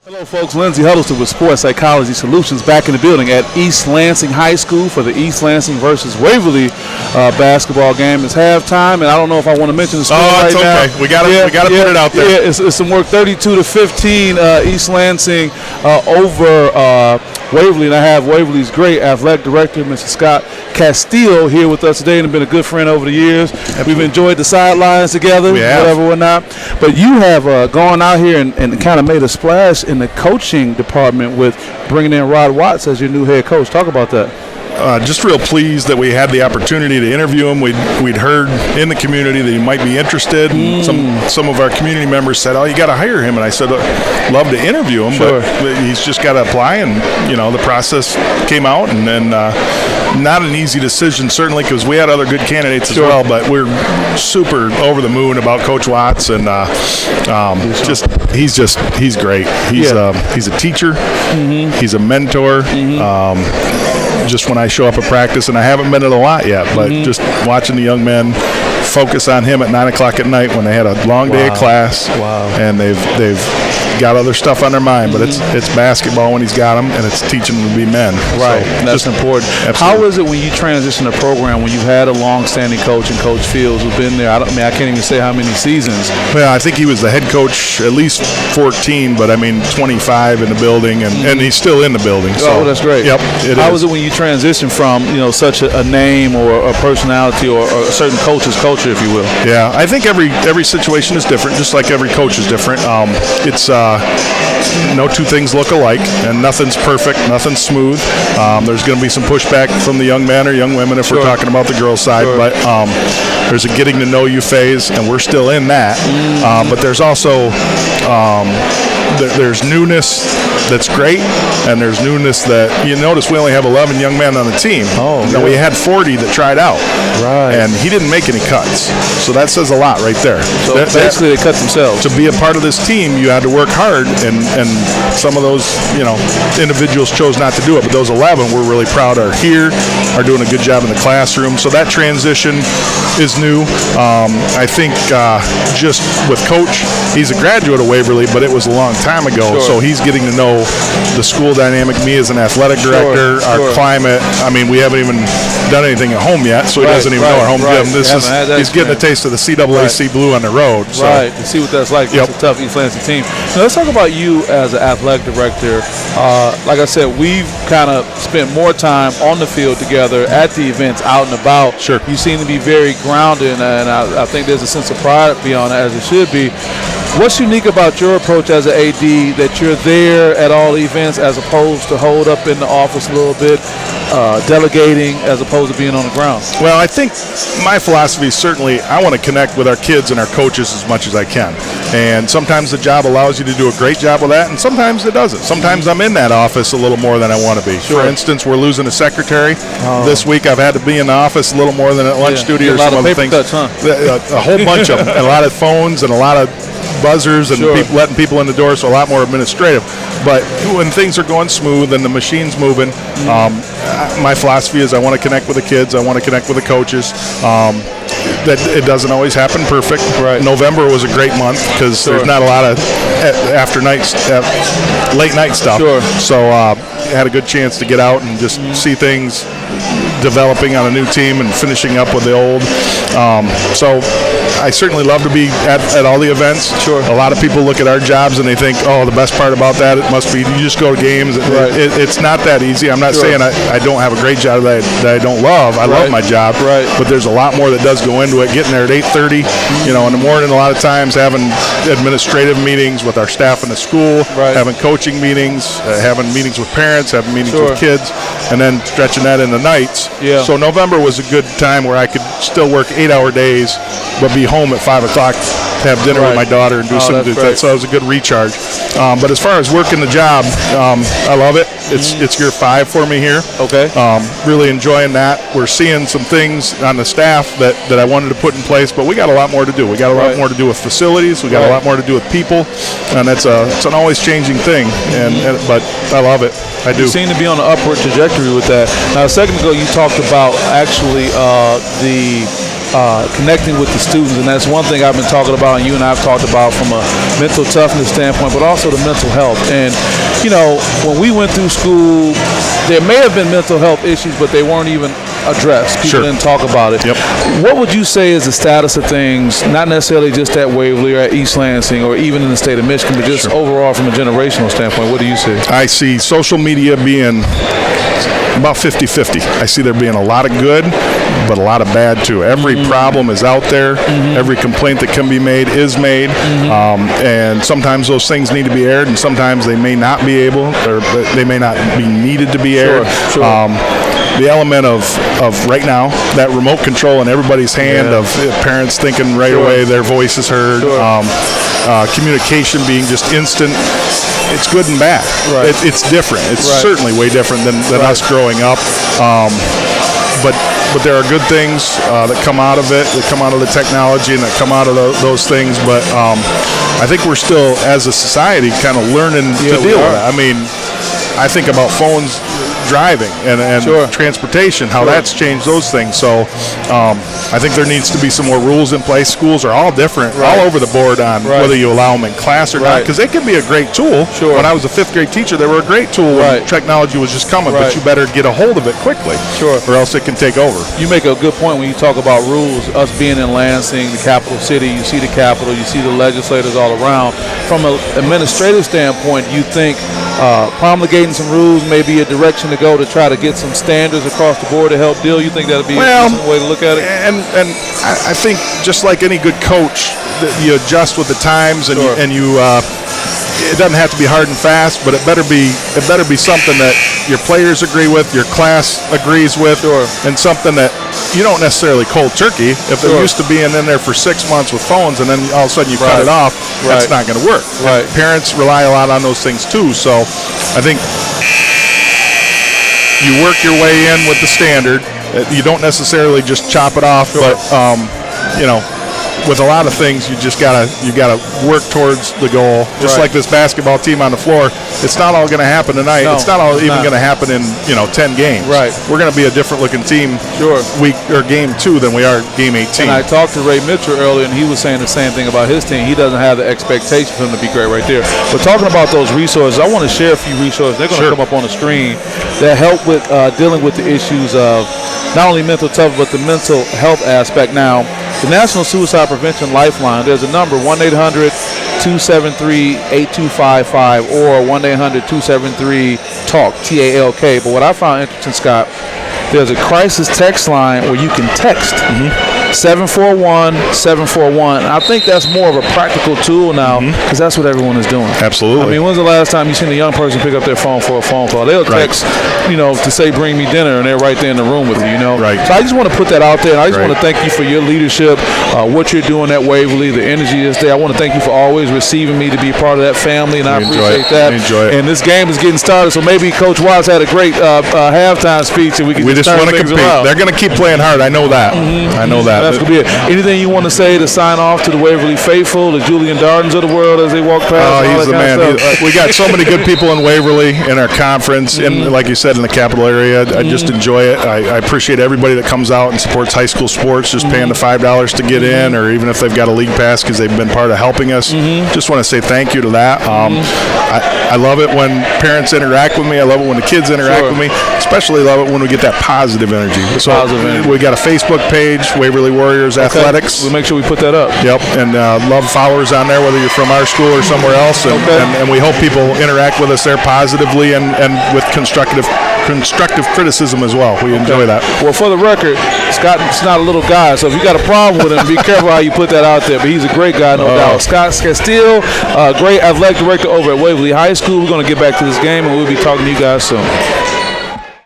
Hello folks, Lindsey Huddleston with Sports Psychology Solutions back in the building at East Lansing High School for the East Lansing versus Waverly basketball game. It's halftime, and I don't know if I want to mention the score right now. We got to put it out there. Yeah, it's some work. 32-15 East Lansing over Waverly, and I have Waverly's great athletic director, Mr. Scott Casteele, here with us today, and have been a good friend over the years. We've enjoyed the sidelines together, whatnot. But you have gone out here and kind of made a splash in the coaching department with bringing in Rod Watts as your new head coach. Talk about that. Just real pleased that we had the opportunity to interview him. We'd heard in the community that he might be interested. And some of our community members said, "Oh, you got to hire him." And I said, "Love to interview him, but he's just got to apply." And the process came out, and then not an easy decision, certainly, because we had other good candidates as well. But we're super over the moon about Coach Watts, and he's great. He's a teacher. He's a mentor. Just when I show up at practice, and I haven't been at a lot yet, but just watching the young men focus on him at 9 o'clock at night when they had a long day of class, and they've got other stuff on their mind, but it's basketball when he's got them, and it's teaching them to be men. Right, so that's important. Absolutely. How is it when you transition a program when you've had a long-standing coach, and Coach Fields who's been there? I can't even say how many seasons. Well, I think he was the head coach at least 14, but 25 in the building, and he's still in the building. So. Oh, that's great. Yep. How is it when you transition from such a name or a personality or a certain coach's culture, if you will? Yeah, I think every situation is different, just like every coach is different. It's no two things look alike, and nothing's perfect, nothing's smooth. There's going to be some pushback from the young men or young women if we're talking about the girls' side, but there's a getting to know you phase, and we're still in that. But there's also there's newness that's great, and there's newness that you notice we only have 11 young men on the team. Now we had 40 that tried out, and he didn't make any cuts, so that says a lot right there. So basically, they cut themselves. To be a part of this team, you had to work hard, and some of those individuals chose not to do it, but those 11 we're really proud are here, are doing a good job in the classroom. So that transition is new. I think just with Coach, he's a graduate of Waverly, but it was a long time ago, so he's getting to know the school dynamic, me as an athletic director, our climate. We haven't even done anything at home yet, so he doesn't even know our home gym. He's getting a taste of the CAAC blue on the road. So. Right, to see what that's like. It's a tough East Lansing team. Now, let's talk about you as an athletic director. Like I said, we've kind of spent more time on the field together at the events, out and about. Sure. You seem to be very grounded, and I think there's a sense of pride beyond that, as it should be. What's unique about your approach as an AD that you're there at all events as opposed to hold up in the office a little bit, delegating as opposed to being on the ground? Well, I think my philosophy is certainly I want to connect with our kids and our coaches as much as I can. And sometimes the job allows you to do a great job with that, and sometimes it doesn't. Sometimes I'm in that office a little more than I want to be. For instance, we're losing a secretary. This week I've had to be in the office a little more than at lunch duty or some other things. Cuts, huh? A whole bunch of them, and a lot of phones and a lot of buzzers and letting people in the door, so a lot more administrative. But when things are going smooth and the machine's moving, my philosophy is I want to connect with the kids, I want to connect with the coaches. That it doesn't always happen perfect. November was a great month because there's not a lot of late night stuff. So had a good chance to get out and just see things developing on a new team and finishing up with the old. So I certainly love to be at all the events. A lot of people look at our jobs and they think, oh, the best part about that, it must be you just go to games. It's not that easy. I'm not saying I don't have a great job that I don't love. I love my job, but there's a lot more that does go into it. Getting there at 8:30, in the morning, a lot of times having administrative meetings with our staff in the school, having coaching meetings, having meetings with parents, having meetings with kids, and then stretching that into nights. So November was a good time where I could still work 8-hour days, but be home at 5 o'clock to have dinner with my daughter and do some of that. So it was a good recharge. But as far as working the job, I love it. It's year 5 for me here. Really enjoying that. We're seeing some things on the staff that I wanted to put in place, but we got a lot more to do. We got a lot more to do with facilities. We got a lot more to do with people, and it's an always changing thing. But I love it. I do. You seem to be on an upward trajectory with that. Now, a second ago, you talked about actually connecting with the students, and that's one thing I've been talking about, and you and I have talked about from a mental toughness standpoint, but also the mental health. And, you know, when we went through school, there may have been mental health issues, but they weren't even addressed. People didn't talk about it. Yep. What would you say is the status of things, not necessarily just at Waverly or at East Lansing or even in the state of Michigan, but just overall from a generational standpoint? What do you see? I see social media being about 50-50. I see there being a lot of good, but a lot of bad too. Every problem is out there. Every complaint that can be made is made. And sometimes those things need to be aired, and sometimes they may not be able, or they may not be needed to be aired. The element of right now, that remote control in everybody's hand, of parents thinking right away their voice is heard, communication being just instant. It's good and bad. It's different. It's certainly way different than us growing up. But there are good things that come out of it, that come out of the technology, and that come out of those things. But I think we're still, as a society, kind of learning to deal with it. I mean, I think about phones driving and transportation, how that's changed those things. So I think there needs to be some more rules in place. Schools are all different, all over the board on whether you allow them in class or not, because they can be a great tool. When I was a fifth grade teacher, they were a great tool when technology was just coming, but you better get a hold of it quickly, or else it can take over. You make a good point when you talk about rules. Us being in Lansing, the capital city, you see the Capitol, you see the legislators all around. From an administrative standpoint, you think promulgating some rules may be a direction to go to try to get some standards across the board to help deal? You think that would be a decent way to look at it? And I think just like any good coach, you adjust with the times, and you it doesn't have to be hard and fast, but it better be something that your players agree with, your class agrees with, and something that you don't necessarily cold turkey. If they're used to being in there for 6 months with phones, and then all of a sudden you cut it off, that's not going to work. Parents rely a lot on those things too. So I think you work your way in with the standard. You don't necessarily just chop it off, but you know, with a lot of things, you gotta work towards the goal. Just like this basketball team on the floor, it's not all going to happen tonight. It's not all even going to happen in 10 games. We're going to be a different looking team week or game 2 than we are game 18. And I talked to Ray Mitchell earlier, and he was saying the same thing about his team. He doesn't have the expectation for them to be great right there. But talking about those resources, I want to share a few resources. They're going to come up on the screen that help with dealing with the issues of not only mental toughness, but the mental health aspect. Now, the National Suicide Prevention Lifeline, there's a number, 1-800-273-8255 or 1-800-273-TALK, T-A-L-K. But what I found interesting, Scott, there's a crisis text line where you can text 741-741. I think that's more of a practical tool now, because that's what everyone is doing. Absolutely. I mean, when's the last time you seen a young person pick up their phone for a phone call? They'll text, to say bring me dinner, and they're right there in the room with you, So I just want to put that out there, and I just want to thank you for your leadership, what you're doing at Waverly, the energy is there. I want to thank you for always receiving me to be a part of that family, and I appreciate that. Enjoy it. And this game is getting started, so maybe Coach Watts had a great halftime speech, and we just want to compete. They're going to keep playing hard. I know that. I know that. That's going to be it. Anything you want to say to sign off to the Waverly faithful, the Julian Dardens of the world as they walk past? Oh, he's the man. We got so many good people in Waverly, in our conference, and like you said, in the capital area. I just enjoy it. I appreciate everybody that comes out and supports high school sports, just paying the $5 to get in, or even if they've got a league pass because they've been part of helping us. Just want to say thank you to that. I love it when parents interact with me. I love it when the kids interact with me. Especially love it when we get that positive energy. So we got a Facebook page, Waverly Warriors Athletics. We'll make sure we put that up. Yep, and love followers on there, whether you're from our school or somewhere else. And we hope people interact with us there positively and with constructive criticism as well. We enjoy that. Well, for the record, Scott's not a little guy, so if you got a problem with him, be careful how you put that out there. But he's a great guy, no doubt. Scott Casteele, great athletic director over at Waverly High School. We're going to get back to this game, and we'll be talking to you guys soon.